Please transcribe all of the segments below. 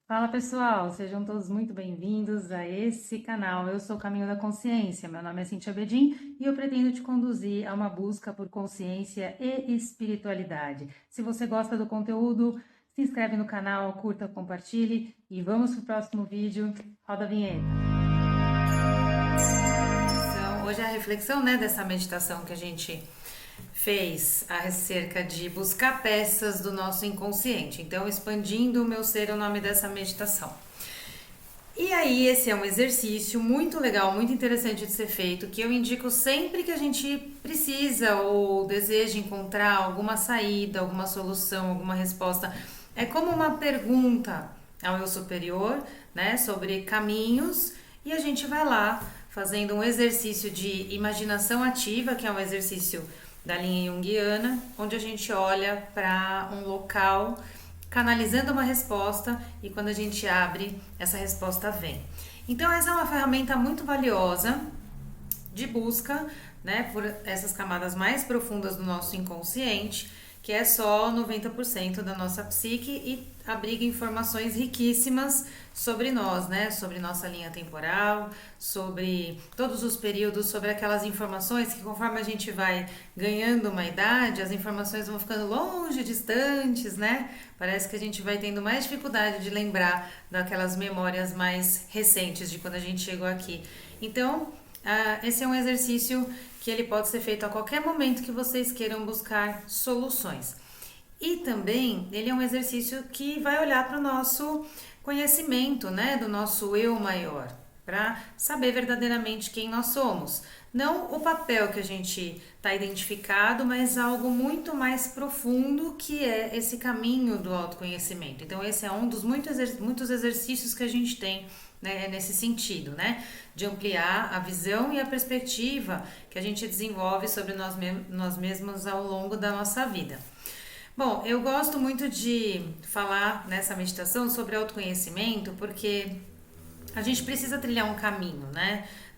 Fala pessoal, sejam todos muito bem-vindos a esse canal. Eu sou o Caminho da Consciência, meu nome é Cintia Bedin e eu pretendo te conduzir a uma busca por consciência e espiritualidade. Se você gosta do conteúdo, se inscreve no canal, curta, compartilhe e vamos para o próximo vídeo. Roda a vinheta. Hoje é a reflexão, dessa meditação que a gente fez acerca de buscar peças do nosso inconsciente. Então, expandindo o meu ser, é o nome dessa meditação. E aí, esse é um exercício muito legal, muito interessante de ser feito, que eu indico sempre que a gente precisa ou deseja encontrar alguma saída, alguma solução, alguma resposta. É como uma pergunta ao eu superior, sobre caminhos, e a gente vai lá fazendo um exercício de imaginação ativa, que é um exercício da linha junguiana, onde a gente olha para um local canalizando uma resposta e quando a gente abre, essa resposta vem. Então essa é uma ferramenta muito valiosa de busca, por essas camadas mais profundas do nosso inconsciente, que é só 90% da nossa psique e abriga informações riquíssimas sobre nós, sobre nossa linha temporal, sobre todos os períodos, sobre aquelas informações que conforme a gente vai ganhando uma idade, as informações vão ficando longe, distantes, Parece que a gente vai tendo mais dificuldade de lembrar daquelas memórias mais recentes de quando a gente chegou aqui. Então, esse é um exercício que ele pode ser feito a qualquer momento que vocês queiram buscar soluções. E também ele é um exercício que vai olhar para o nosso conhecimento, do nosso eu maior, para saber verdadeiramente quem nós somos. Não o papel que a gente está identificado, mas algo muito mais profundo que é esse caminho do autoconhecimento. Então esse é um dos muitos exercícios que a gente tem nesse sentido, de ampliar a visão e a perspectiva que a gente desenvolve sobre nós mesmos ao longo da nossa vida. Bom, eu gosto muito de falar nessa meditação sobre autoconhecimento porque a gente precisa trilhar um caminho,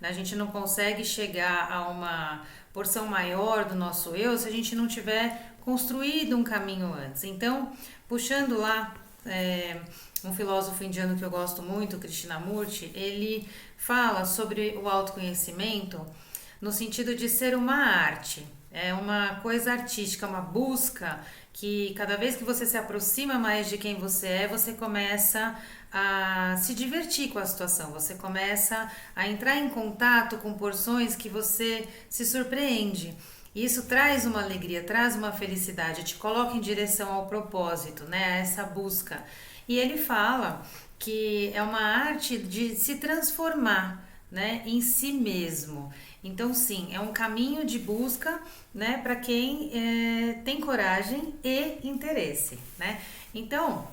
A gente não consegue chegar a uma porção maior do nosso eu se a gente não tiver construído um caminho antes. Então, puxando lá um filósofo indiano que eu gosto muito, Krishnamurti, ele fala sobre o autoconhecimento no sentido de ser uma arte. É uma coisa artística, uma busca que cada vez que você se aproxima mais de quem você começa a se divertir com a situação, você começa a entrar em contato com porções que você se surpreende. E isso traz uma alegria, traz uma felicidade, te coloca em direção ao propósito, a essa busca. E ele fala que é uma arte de se transformar, em si mesmo. Então, sim, é um caminho de busca, para quem tem coragem e interesse, Então,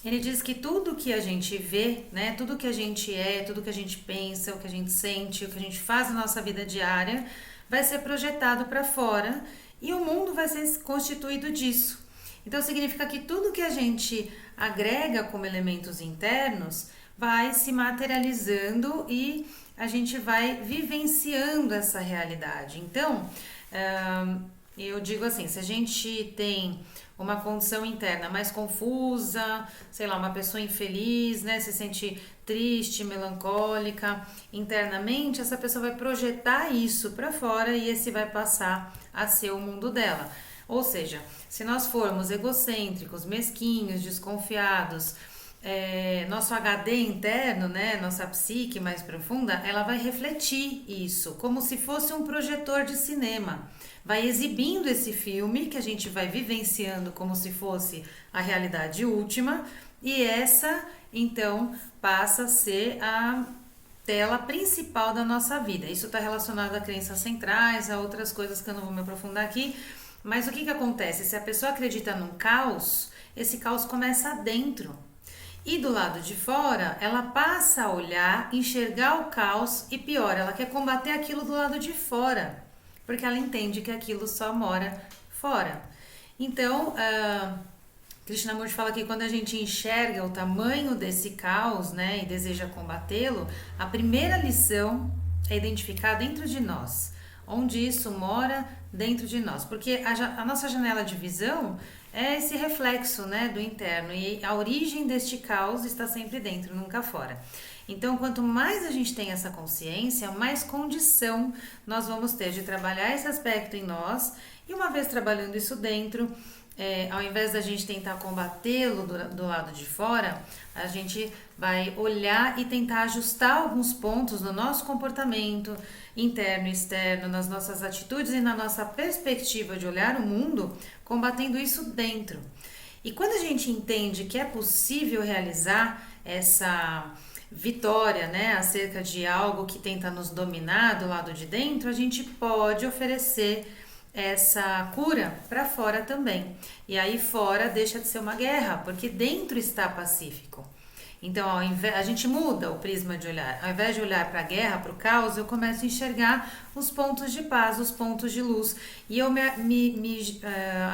ele diz que tudo que a gente vê, tudo que a gente é, tudo que a gente pensa, o que a gente sente, o que a gente faz na nossa vida diária, vai ser projetado para fora e o mundo vai ser constituído disso. Então, significa que tudo que a gente agrega como elementos internos vai se materializando e a gente vai vivenciando essa realidade. Então, eu digo assim, se a gente tem uma condição interna mais confusa, sei lá, uma pessoa infeliz, se sente triste, melancólica, internamente, essa pessoa vai projetar isso para fora e esse vai passar a ser o mundo dela. Ou seja, se nós formos egocêntricos, mesquinhos, desconfiados, nosso HD interno, nossa psique mais profunda, ela vai refletir isso, como se fosse um projetor de cinema. Vai exibindo esse filme que a gente vai vivenciando como se fosse a realidade última, e essa, então, passa a ser a tela principal da nossa vida. Isso está relacionado a crenças centrais, a outras coisas que eu não vou me aprofundar aqui, mas o que acontece? Se a pessoa acredita num caos, esse caos começa dentro. E do lado de fora, ela passa a olhar, enxergar o caos e pior, ela quer combater aquilo do lado de fora, porque ela entende que aquilo só mora fora. Então, Krishnamurti fala que quando a gente enxerga o tamanho desse caos, e deseja combatê-lo, a primeira lição é identificar dentro de nós, onde isso mora dentro de nós, porque a nossa janela de visão é esse reflexo, né, do interno, e a origem deste caos está sempre dentro, nunca fora. Então, quanto mais a gente tem essa consciência, mais condição nós vamos ter de trabalhar esse aspecto em nós, e uma vez trabalhando isso dentro, ao invés da gente tentar combatê-lo do lado de fora, a gente vai olhar e tentar ajustar alguns pontos no nosso comportamento interno e externo, nas nossas atitudes e na nossa perspectiva de olhar o mundo, combatendo isso dentro. E quando a gente entende que é possível realizar essa vitória, né, acerca de algo que tenta nos dominar do lado de dentro, a gente pode oferecer essa cura para fora também. E aí fora deixa de ser uma guerra, porque dentro está pacífico. Então, ao invés, a gente muda o prisma de olhar. Ao invés de olhar para a guerra, para o caos, eu começo a enxergar os pontos de paz, os pontos de luz. E eu me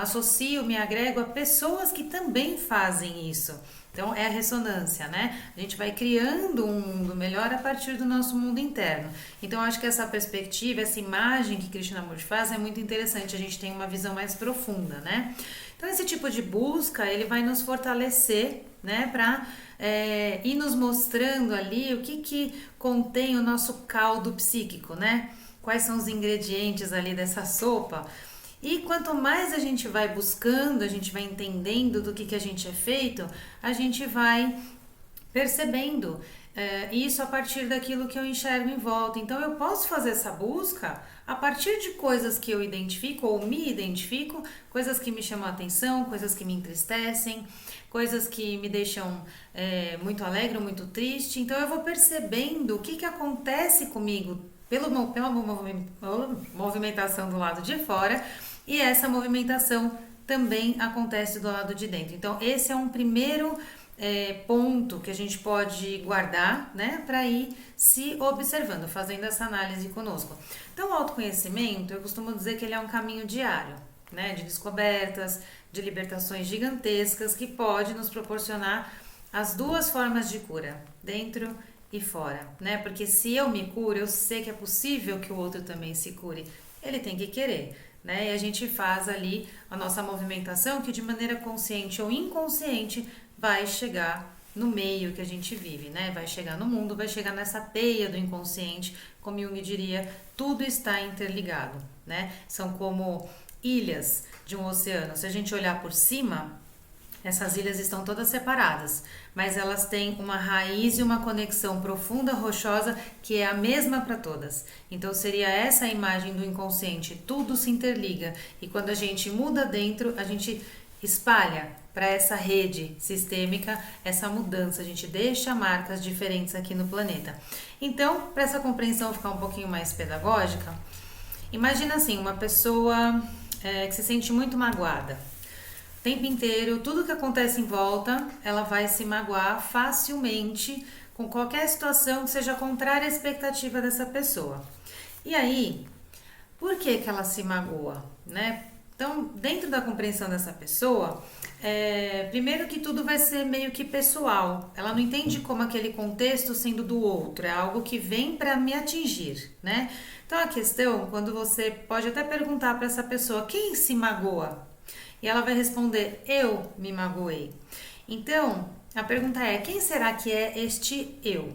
associo, me agrego a pessoas que também fazem isso. Então, é a ressonância, né? A gente vai criando um mundo melhor a partir do nosso mundo interno. Então, acho que essa perspectiva, essa imagem que Krishnamurti faz é muito interessante. A gente tem uma visão mais profunda, né? Então, esse tipo de busca, ele vai nos fortalecer, né? Para ir nos mostrando ali o que contém o nosso caldo psíquico, né? Quais são os ingredientes ali dessa sopa. E quanto mais a gente vai buscando, a gente vai entendendo do que a gente é feito, a gente vai percebendo isso a partir daquilo que eu enxergo em volta. Então eu posso fazer essa busca a partir de coisas que eu identifico ou me identifico, coisas que me chamam a atenção, coisas que me entristecem, coisas que me deixam muito alegre ou muito triste. Então eu vou percebendo o que acontece comigo pela movimentação do lado de fora, e essa movimentação também acontece do lado de dentro. Então esse é um primeiro ponto que a gente pode guardar, né, para ir se observando, fazendo essa análise conosco. Então o autoconhecimento, eu costumo dizer que ele é um caminho diário, né, de descobertas, de libertações gigantescas, que pode nos proporcionar as duas formas de cura, dentro e fora, né? Porque se eu me curo, eu sei que é possível que o outro também se cure. Ele tem que querer, né? E a gente faz ali a nossa movimentação que de maneira consciente ou inconsciente vai chegar no meio que a gente vive, né? Vai chegar no mundo, vai chegar nessa teia do inconsciente, como Jung diria, tudo está interligado, né? São como ilhas de um oceano. Se a gente olhar por cima, essas ilhas estão todas separadas, mas elas têm uma raiz e uma conexão profunda, rochosa, que é a mesma para todas. Então seria essa a imagem do inconsciente, tudo se interliga, e quando a gente muda dentro, a gente espalha para essa rede sistêmica essa mudança, a gente deixa marcas diferentes aqui no planeta. Então, para essa compreensão ficar um pouquinho mais pedagógica, imagina assim, uma pessoa que se sente muito magoada. O tempo inteiro, tudo que acontece em volta, ela vai se magoar facilmente com qualquer situação que seja contrária à expectativa dessa pessoa. E aí, por que ela se magoa, né? Então, dentro da compreensão dessa pessoa, primeiro que tudo vai ser meio que pessoal. Ela não entende como aquele contexto sendo do outro, é algo que vem para me atingir, né? Então, a questão, quando você pode até perguntar para essa pessoa, quem se magoa? E ela vai responder, eu me magoei. Então, a pergunta é, quem será que é este eu?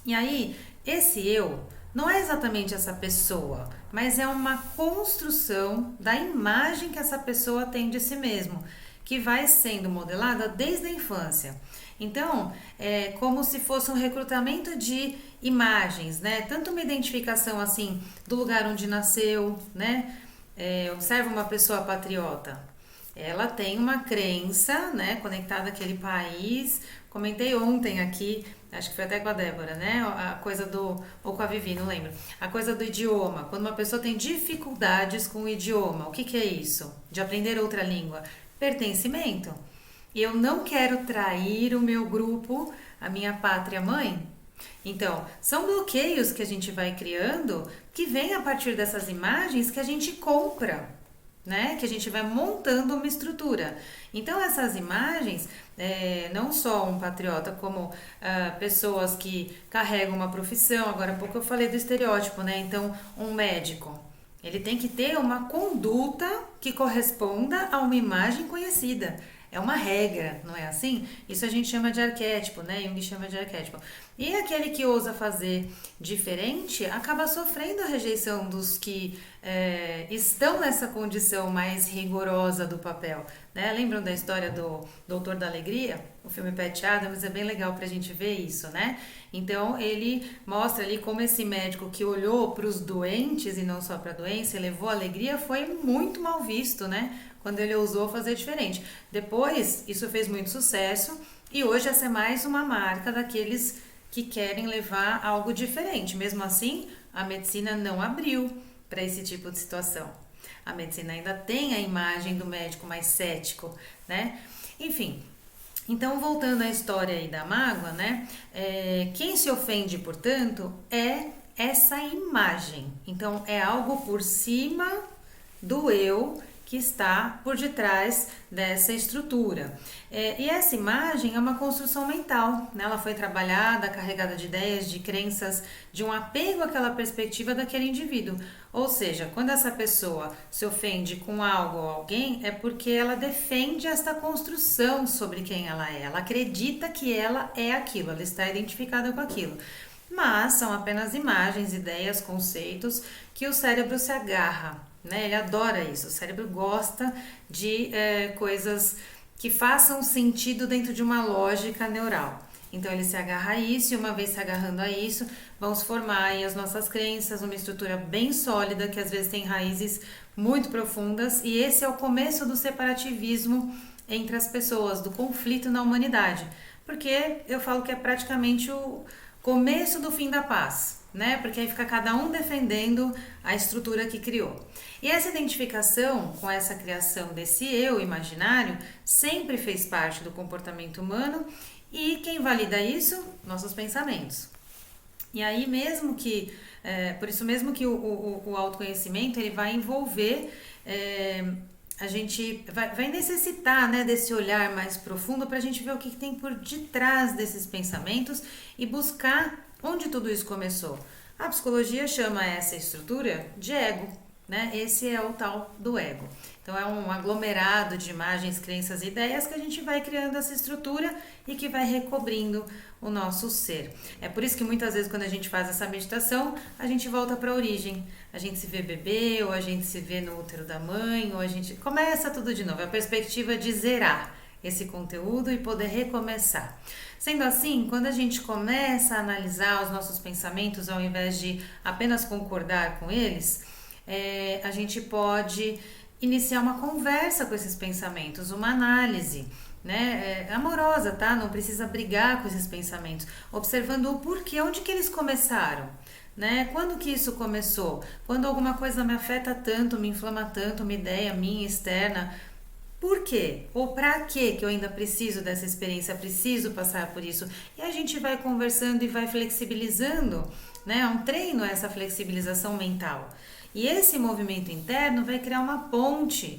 E aí, esse eu não é exatamente essa pessoa, mas é uma construção da imagem que essa pessoa tem de si mesmo, que vai sendo modelada desde a infância. Então, é como se fosse um recrutamento de imagens, né? Tanto uma identificação assim do lugar onde nasceu, né? Observa uma pessoa patriota. Ela tem uma crença, né, conectada àquele país. Comentei ontem aqui, acho que foi até com a Débora, né, a coisa do, ou com a Vivi, não lembro, a coisa do idioma. Quando uma pessoa tem dificuldades com o idioma, o que é isso? De aprender outra língua? Pertencimento. Eu não quero trair o meu grupo, a minha pátria mãe. Então, são bloqueios que a gente vai criando, que vem a partir dessas imagens que a gente compra, né? Que a gente vai montando uma estrutura. Então, essas imagens, não só um patriota, como pessoas que carregam uma profissão. Agora há pouco eu falei do estereótipo, né? Então, um médico. Ele tem que ter uma conduta que corresponda a uma imagem conhecida. É uma regra, não é assim? Isso a gente chama de arquétipo, né? Jung chama de arquétipo. E aquele que ousa fazer diferente acaba sofrendo a rejeição dos que estão nessa condição mais rigorosa do papel. Né? Lembram da história do Doutor da Alegria? O filme Patch Adams é bem legal pra gente ver isso, né? Então ele mostra ali como esse médico que olhou para os doentes e não só para a doença e levou alegria foi muito mal visto, né? Quando ele ousou fazer diferente. Depois, isso fez muito sucesso e hoje essa é mais uma marca daqueles que querem levar algo diferente. Mesmo assim, a medicina não abriu para esse tipo de situação. A medicina ainda tem a imagem do médico mais cético, né? Enfim, então voltando à história aí da mágoa, né? Quem se ofende, portanto, é essa imagem. Então, é algo por cima do eu que está por detrás dessa estrutura. E essa imagem é uma construção mental, né? Ela foi trabalhada, carregada de ideias, de crenças, de um apego àquela perspectiva daquele indivíduo. Ou seja, quando essa pessoa se ofende com algo ou alguém, é porque ela defende esta construção sobre quem ela é. Ela acredita que ela é aquilo, ela está identificada com aquilo. Mas são apenas imagens, ideias, conceitos que o cérebro se agarra, né? Ele adora isso, o cérebro gosta de coisas que façam sentido dentro de uma lógica neural. Então ele se agarra a isso e uma vez se agarrando a isso, vão se formar aí as nossas crenças, uma estrutura bem sólida que às vezes tem raízes muito profundas e esse é o começo do separativismo entre as pessoas, do conflito na humanidade. Porque eu falo que é praticamente o começo do fim da paz, né? Porque aí fica cada um defendendo a estrutura que criou. E essa identificação com essa criação desse eu imaginário sempre fez parte do comportamento humano e quem valida isso? Nossos pensamentos. E aí mesmo que, por isso mesmo que o autoconhecimento ele vai envolver, a gente vai necessitar, né, desse olhar mais profundo para a gente ver o que tem por detrás desses pensamentos e buscar onde tudo isso começou. A psicologia chama essa estrutura de ego, né? Esse é o tal do ego. Então é um aglomerado de imagens, crenças e ideias que a gente vai criando essa estrutura e que vai recobrindo o nosso ser. É por isso que muitas vezes quando a gente faz essa meditação, a gente volta para a origem. A gente se vê bebê, ou a gente se vê no útero da mãe, ou a gente começa tudo de novo. É a perspectiva de zerar esse conteúdo e poder recomeçar. Sendo assim, quando a gente começa a analisar os nossos pensamentos ao invés de apenas concordar com eles, a gente pode iniciar uma conversa com esses pensamentos, uma análise, né? Amorosa, tá? Não precisa brigar com esses pensamentos, observando o porquê, onde que eles começaram, né? Quando que isso começou? Quando alguma coisa me afeta tanto, me inflama tanto, uma ideia minha externa, por quê? Ou para quê que eu ainda preciso dessa experiência, preciso passar por isso? E a gente vai conversando e vai flexibilizando, né? É um treino essa flexibilização mental. E esse movimento interno vai criar uma ponte,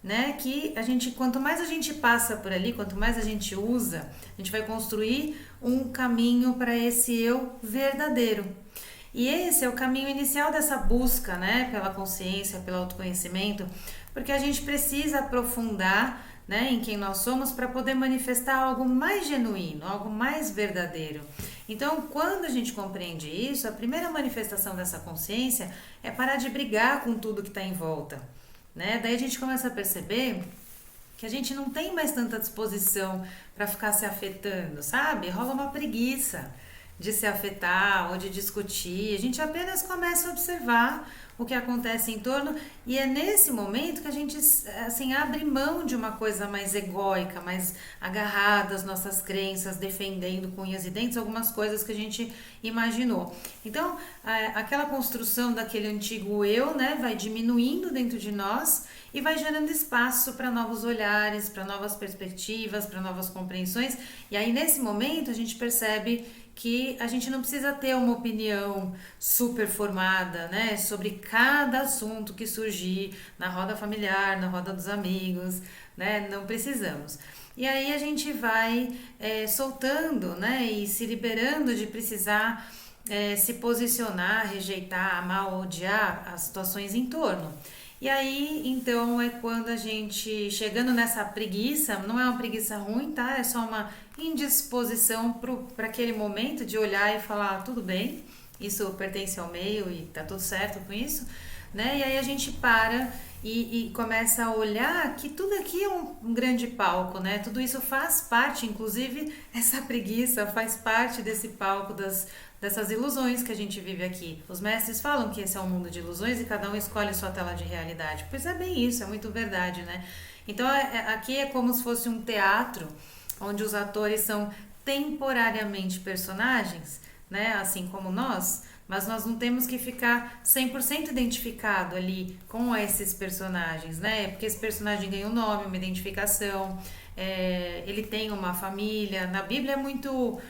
né? Que a gente, quanto mais a gente passa por ali, quanto mais a gente usa, a gente vai construir um caminho para esse eu verdadeiro. E esse é o caminho inicial dessa busca, né? Pela consciência, pelo autoconhecimento, porque a gente precisa aprofundar, né, em quem nós somos para poder manifestar algo mais genuíno, algo mais verdadeiro. Então, quando a gente compreende isso, a primeira manifestação dessa consciência é parar de brigar com tudo que está em volta, né? Daí a gente começa a perceber que a gente não tem mais tanta disposição para ficar se afetando, sabe? Rola uma preguiça de se afetar ou de discutir. A gente apenas começa a observar o que acontece em torno e é nesse momento que a gente assim abre mão de uma coisa mais egóica, mais agarrada às nossas crenças, defendendo com unhas e dentes algumas coisas que a gente imaginou. Então, aquela construção daquele antigo eu, né, vai diminuindo dentro de nós e vai gerando espaço para novos olhares, para novas perspectivas, para novas compreensões. E aí nesse momento a gente percebe que a gente não precisa ter uma opinião super formada, né, sobre cada assunto que surgir na roda familiar, na roda dos amigos, né, não precisamos. E aí a gente vai soltando, né, e se liberando de precisar se posicionar, rejeitar, amar ou odiar as situações em torno. E aí, então, é quando a gente, chegando nessa preguiça, não é uma preguiça ruim, tá? É só uma indisposição para aquele momento de olhar e falar, tudo bem, isso pertence ao meio e tá tudo certo com isso, né? E aí a gente para e começa a olhar que tudo aqui é um grande palco, né? Tudo isso faz parte, inclusive essa preguiça faz parte desse palco dessas ilusões que a gente vive aqui. Os mestres falam que esse é um mundo de ilusões e cada um escolhe sua tela de realidade. Pois é bem isso, é muito verdade, né? Então aqui é como se fosse um teatro onde os atores são temporariamente personagens, né? Assim como nós, mas nós não temos que ficar 100% identificado ali com esses personagens, né? Porque esse personagem tem um nome, uma identificação, ele tem uma família. Na Bíblia é muito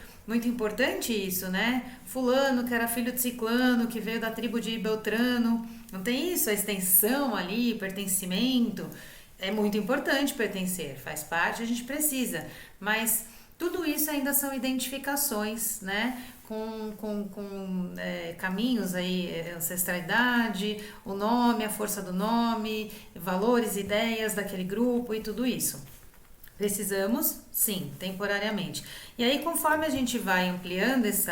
importante isso, né? Fulano, que era filho de Ciclano, que veio da tribo de Beltrano. Não tem isso? A extensão ali, pertencimento. É muito importante pertencer, faz parte, a gente precisa. Mas tudo isso ainda são identificações, né? Com caminhos aí, ancestralidade, o nome, a força do nome, valores, ideias daquele grupo e tudo isso. Precisamos, sim, temporariamente. E aí, conforme a gente vai ampliando esse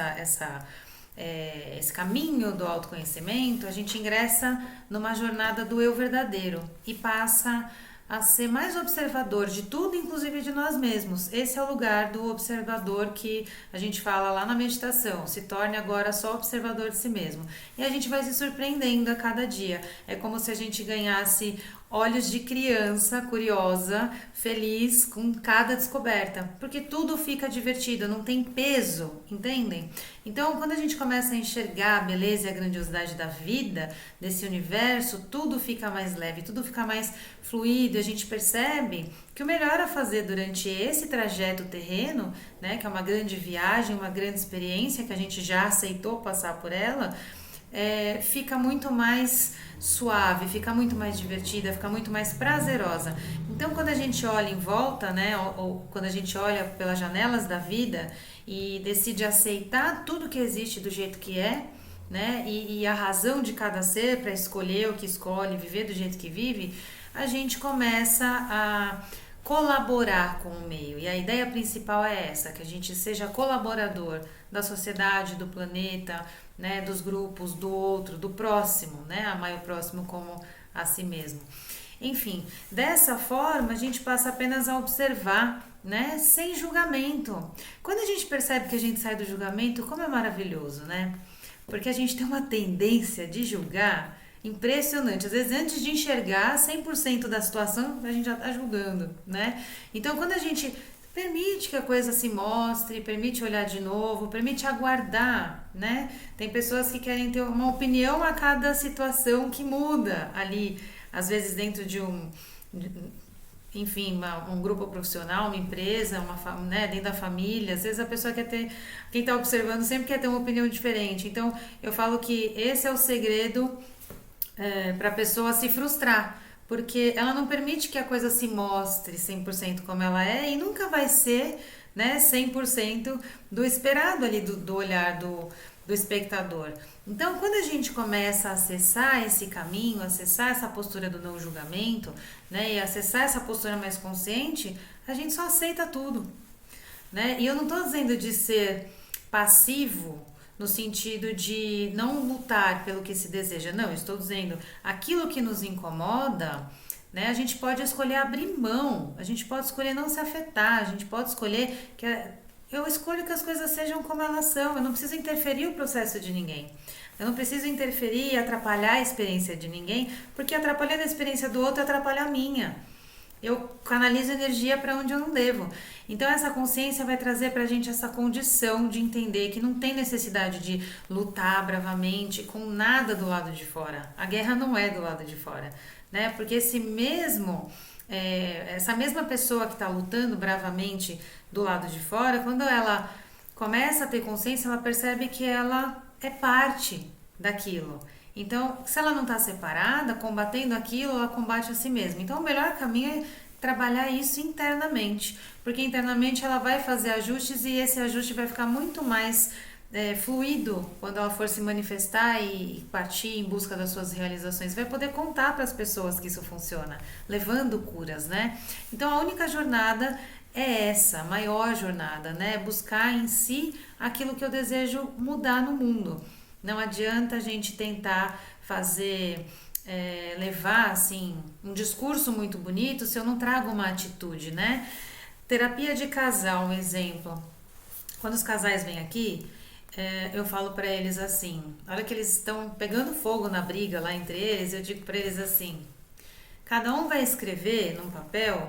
caminho do autoconhecimento, a gente ingressa numa jornada do eu verdadeiro e passa a ser mais observador de tudo, inclusive de nós mesmos. Esse é o lugar do observador que a gente fala lá na meditação. Se torne agora só observador de si mesmo. E a gente vai se surpreendendo a cada dia. É como se a gente ganhasse olhos de criança curiosa, feliz com cada descoberta, porque tudo fica divertido, não tem peso, entendem? Então, quando a gente começa a enxergar a beleza e a grandiosidade da vida, desse universo, tudo fica mais leve, tudo fica mais fluido, a gente percebe que o melhor a fazer durante esse trajeto terreno, né, que é uma grande viagem, uma grande experiência, que a gente já aceitou passar por ela, fica muito mais suave, fica muito mais divertida, fica muito mais prazerosa. Então, quando a gente olha em volta, né, ou quando a gente olha pelas janelas da vida e decide aceitar tudo que existe do jeito que é, né, e a razão de cada ser para escolher o que escolhe, viver do jeito que vive, a gente começa a colaborar com o meio. E a ideia principal é essa, que a gente seja colaborador da sociedade, do planeta, né, dos grupos, do outro, do próximo, né, amar o próximo como a si mesmo. Enfim, dessa forma a gente passa apenas a observar, né, sem julgamento. Quando a gente percebe que a gente sai do julgamento, como é maravilhoso, né? Porque a gente tem uma tendência de julgar impressionante. Às vezes, antes de enxergar 100% da situação, a gente já está julgando, né? Então, quando a gente permite que a coisa se mostre, permite olhar de novo, permite aguardar, né? Tem pessoas que querem ter uma opinião a cada situação que muda ali, às vezes dentro de enfim, um grupo profissional, uma empresa, né, dentro da família. Às vezes a pessoa quer ter, quem está observando sempre quer ter uma opinião diferente. Então, eu falo que esse é o segredo para a pessoa se frustrar, porque ela não permite que a coisa se mostre 100% como ela é e nunca vai ser, né, 100% do esperado ali, do olhar do espectador. Então, quando a gente começa a acessar esse caminho, acessar essa postura do não julgamento, né, e acessar essa postura mais consciente, a gente só aceita tudo, né? E eu não estou dizendo de ser passivo no sentido de não lutar pelo que se deseja. Não, estou dizendo aquilo que nos incomoda, né? A gente pode escolher abrir mão, a gente pode escolher não se afetar, a gente pode escolher eu escolho que as coisas sejam como elas são, eu não preciso interferir o processo de ninguém. Eu não preciso interferir e atrapalhar a experiência de ninguém, porque atrapalhando a experiência do outro atrapalha a minha. Eu canalizo energia para onde eu não devo. Então essa consciência vai trazer para a gente essa condição de entender que não tem necessidade de lutar bravamente com nada do lado de fora. A guerra não é do lado de fora, né? Porque essa mesma pessoa que está lutando bravamente do lado de fora, quando ela começa a ter consciência, ela percebe que ela é parte daquilo. Então, se ela não está separada, combatendo aquilo, ela combate a si mesma. Então, o melhor caminho é trabalhar isso internamente, porque internamente ela vai fazer ajustes e esse ajuste vai ficar muito mais fluido quando ela for se manifestar e partir em busca das suas realizações. Vai poder contar para as pessoas que isso funciona, levando curas, né? Então a única jornada é essa, a maior jornada, né? Buscar em si aquilo que eu desejo mudar no mundo. Não adianta a gente tentar fazer, levar assim um discurso muito bonito se eu não trago uma atitude, né? Terapia de casal, um exemplo. Quando os casais vêm aqui, eu falo pra eles assim, na hora que eles estão pegando fogo na briga lá entre eles, eu digo pra eles assim, cada um vai escrever num papel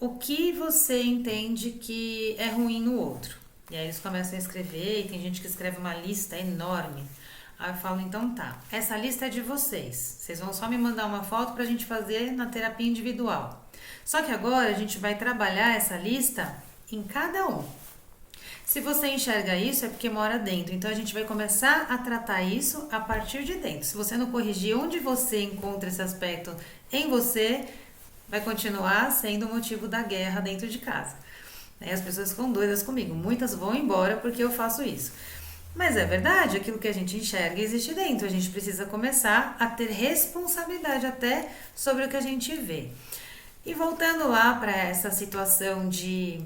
o que você entende que é ruim no outro. E aí eles começam a escrever e tem gente que escreve uma lista enorme. Aí eu falo, então tá, essa lista é de vocês. Vocês vão só me mandar uma foto pra gente fazer na terapia individual. Só que agora a gente vai trabalhar essa lista em cada um. Se você enxerga isso, é porque mora dentro. Então a gente vai começar a tratar isso a partir de dentro. Se você não corrigir onde você encontra esse aspecto em você, vai continuar sendo o motivo da guerra dentro de casa. As pessoas ficam doidas comigo. Muitas vão embora porque eu faço isso. Mas é verdade, aquilo que a gente enxerga existe dentro. A gente precisa começar a ter responsabilidade até sobre o que a gente vê. E voltando lá para essa situação de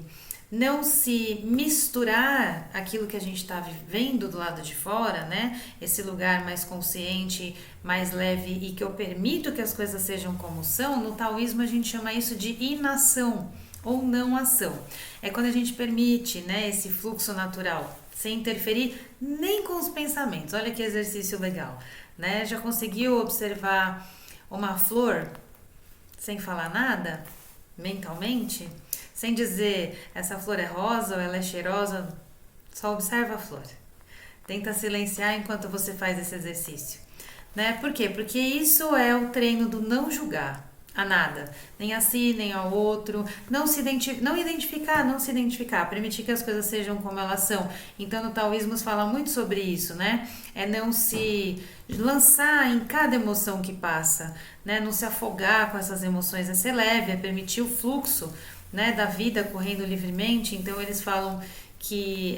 não se misturar aquilo que a gente está vivendo do lado de fora, né? Esse lugar mais consciente, mais leve e que eu permito que as coisas sejam como são, no taoísmo a gente chama isso de inação ou não ação. É quando a gente permite, né, esse fluxo natural, sem interferir nem com os pensamentos. Olha que exercício legal, né? Já conseguiu observar uma flor sem falar nada, mentalmente? Sem dizer, essa flor é rosa ou ela é cheirosa, só observa a flor. Tenta silenciar enquanto você faz esse exercício. Né? Por quê? Porque isso é o treino do não julgar a nada. Nem a si, nem ao outro. Não se identificar. Permitir que as coisas sejam como elas são. Então, no taoísmo fala muito sobre isso, né? É não se lançar em cada emoção que passa, né? Não se afogar com essas emoções. É ser leve, é permitir o fluxo, né, da vida correndo livremente. Então eles falam que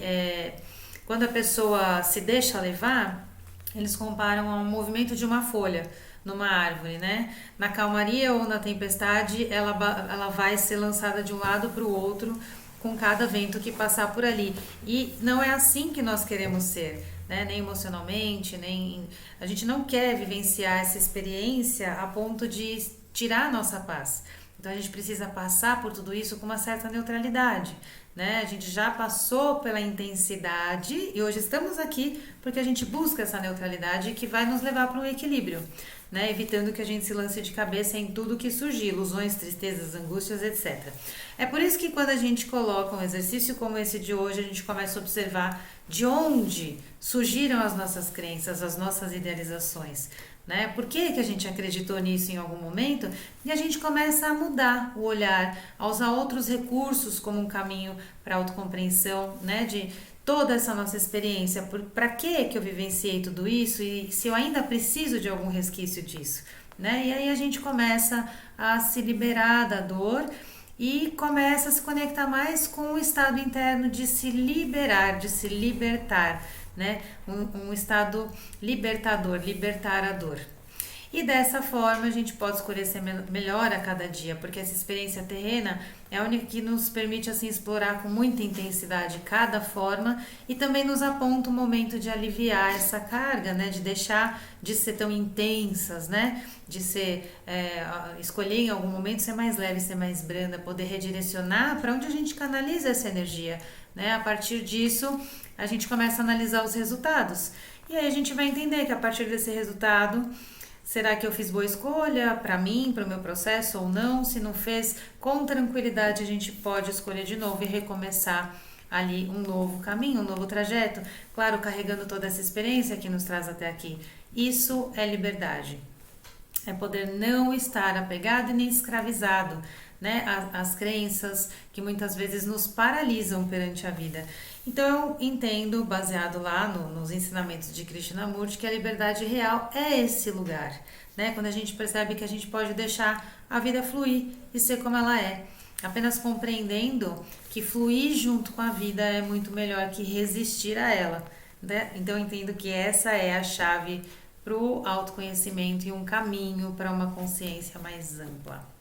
quando a pessoa se deixa levar, eles comparam ao movimento de uma folha numa árvore, né? Na calmaria ou na tempestade, ela vai ser lançada de um lado para o outro com cada vento que passar por ali. E não é assim que nós queremos ser, né? Nem emocionalmente, nem a gente não quer vivenciar essa experiência a ponto de tirar a nossa paz. Então a gente precisa passar por tudo isso com uma certa neutralidade, né? A gente já passou pela intensidade e hoje estamos aqui porque a gente busca essa neutralidade que vai nos levar para um equilíbrio, né? Evitando que a gente se lance de cabeça em tudo que surgir, ilusões, tristezas, angústias, etc. É por isso que quando a gente coloca um exercício como esse de hoje, a gente começa a observar de onde surgiram as nossas crenças, as nossas idealizações, né? Por que a gente acreditou nisso em algum momento? E a gente começa a mudar o olhar, a usar outros recursos como um caminho para autocompreensão, né? De toda essa nossa experiência. Para que eu vivenciei tudo isso e se eu ainda preciso de algum resquício disso, né? E aí a gente começa a se liberar da dor e começa a se conectar mais com o estado interno de se liberar, de se libertar, né? Um estado libertador, libertar a dor. E dessa forma a gente pode escolher ser melhor a cada dia, porque essa experiência terrena é a única que nos permite assim explorar com muita intensidade cada forma e também nos aponta um momento de aliviar essa carga, né? De deixar de ser tão intensas, né? De ser escolher em algum momento ser mais leve, ser mais branda, poder redirecionar para onde a gente canaliza essa energia, né? A partir disso a gente começa a analisar os resultados e aí a gente vai entender que a partir desse resultado, será que eu fiz boa escolha para mim, para o meu processo ou não? Se não fez, com tranquilidade a gente pode escolher de novo e recomeçar ali um novo caminho, um novo trajeto. Claro, carregando toda essa experiência que nos traz até aqui. Isso é liberdade. É poder não estar apegado e nem escravizado, né? As crenças que muitas vezes nos paralisam perante a vida. Então eu entendo, baseado lá nos ensinamentos de Krishnamurti, que a liberdade real é esse lugar, né? Quando a gente percebe que a gente pode deixar a vida fluir e ser como ela é. Apenas compreendendo que fluir junto com a vida é muito melhor que resistir a ela, né? Então, eu entendo que essa é a chave para o autoconhecimento e um caminho para uma consciência mais ampla.